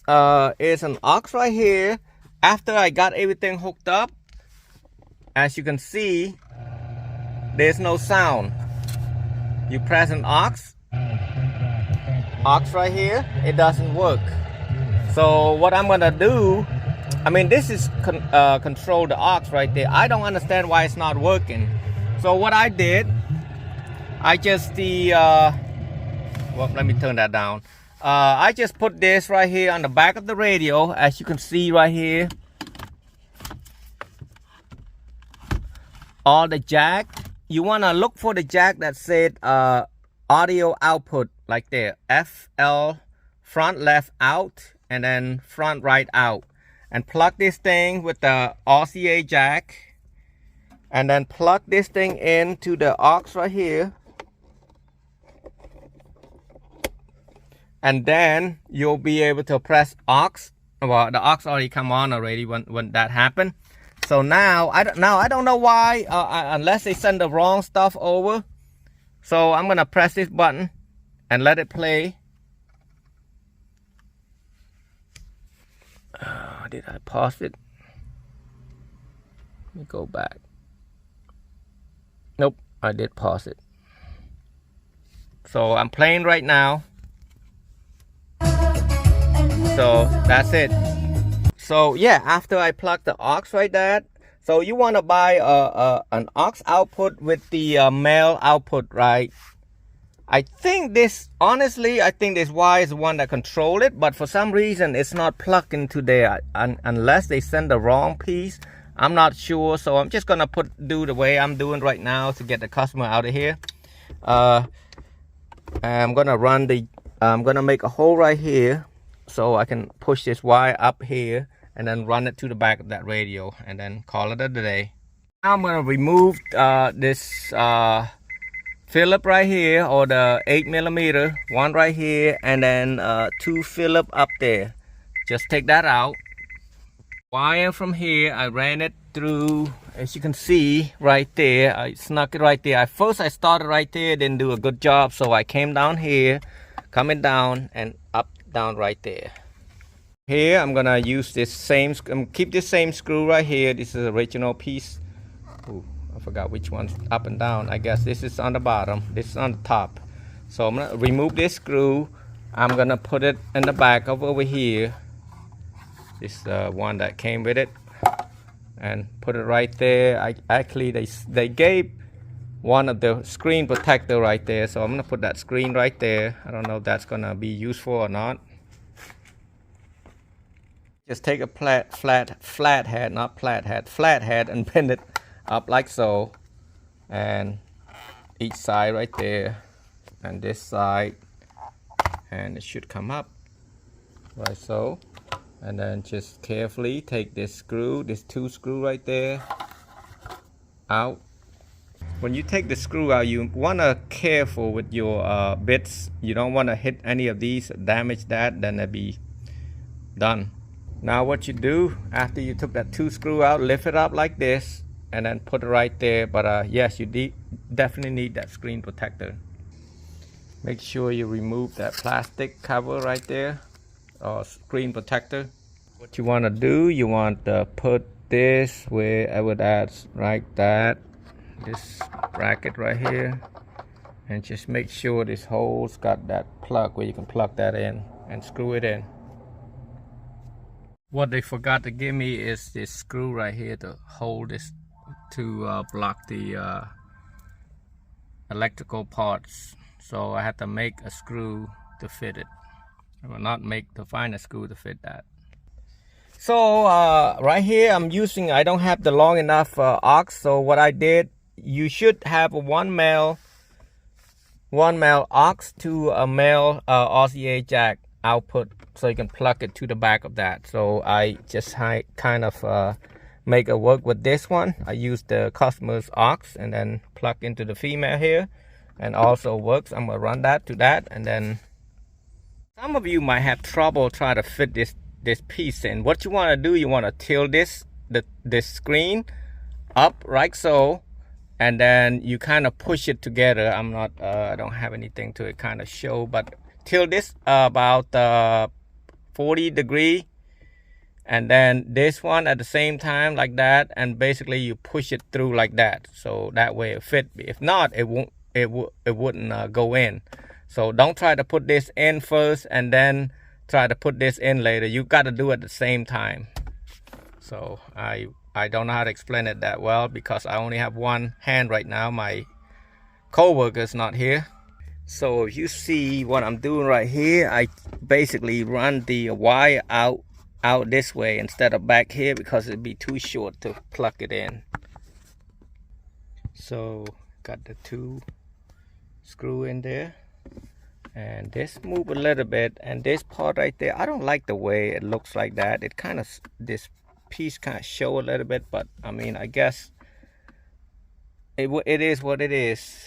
is an aux right here. After I got everything hooked up, as you can see, there's no sound. You press an aux right here, it doesn't work. So what I'm gonna do, I mean, this is control the aux right there. I don't understand why it's not working. So what I did, I just well, let me turn that down. I just put this right here on the back of the radio, as you can see right here. All the jack, you want to look for the jack that said audio output, like there, FL, front left out, and then front right out. And plug this thing with the RCA jack, and then plug this thing into the aux right here. And then you'll be able to press aux. Well, the aux already come on already when that happened. So now I don't know why, unless they send the wrong stuff over. So I'm gonna press this button and let it play. Did I pause it? Let me go back. Nope, I did pause it. So I'm playing right now. So that's it. So yeah, after I plug the aux right there, so you want to buy an aux output with the male output, right? I think this, honestly, I think this wire is the one that control it, but for some reason it's not plugged into there unless they send the wrong piece. I'm not sure, so I'm just gonna do the way I'm doing right now to get the customer out of here. I'm gonna make a hole right here, so I can push this wire up here and then run it to the back of that radio and then call it a day. Now I'm going to remove this Phillip right here, or the 8mm, one right here, and then 2 Phillip up there. Just take that out. Wire from here, I ran it through, as you can see right there. I snuck it right there. At first I started right there, didn't do a good job, so I came down here, coming down and up, down right there. Here I'm gonna use this same, keep this same screw right here. This is the original piece. Ooh, I forgot which one's up and down. I guess this is on the bottom, this is on the top. So I'm gonna remove this screw. I'm gonna put it in the back of over here. This is the one that came with it, and put it right there. Actually they gave one of the screen protector right there, so I'm gonna put that screen right there. I don't know if that's gonna be useful or not. Just take a flat head, not flat head, and bend it up like so, and each side right there, and this side, and it should come up like so. And then just carefully take this screw, this 2 screw right there, out. When you take the screw out, you want to careful with your bits. You don't want to hit any of these, damage that, then it'll be done. Now what you do, after you took that 2 screw out, lift it up like this, and then put it right there. But yes, you definitely need that screen protector. Make sure you remove that plastic cover right there, or screen protector. What you want to do, you want to put this wherever that's like that, this bracket right here, and just make sure this hole's got that plug where you can plug that in and screw it in. What they forgot to give me is this screw right here to hold this, to block the electrical parts. So I had to make a screw to fit it. I will not find a screw to fit that. So right here I'm using, I don't have the long enough aux. So what I did, you should have a one male aux to a male RCA jack output, so you can plug it to the back of that. So I just kind of make it work with this one. I use the customer's aux and then plug into the female here, and also works. I'm gonna run that to that, and then some of you might have trouble trying to fit this piece in. What you want to do, you want to tilt this screen up like so, and then you kind of push it together. I don't have anything to kind of show, but tilt this about 40 degree, and then this one at the same time like that, and basically you push it through like that, so that way it fit. If not, it wouldn't go in. So don't try to put this in first and then try to put this in later. You got to do it at the same time. So I don't know how to explain it that well because I only have one hand right now. My co-worker's not here. So if you see what I'm doing right here, I basically run the wire out this way instead of back here because it'd be too short to plug it in. So got the 2 screw in there, and this move a little bit, and this part right there, I don't like the way it looks like that. It kind of, this piece kind of show a little bit, but I mean, I guess it is what it is.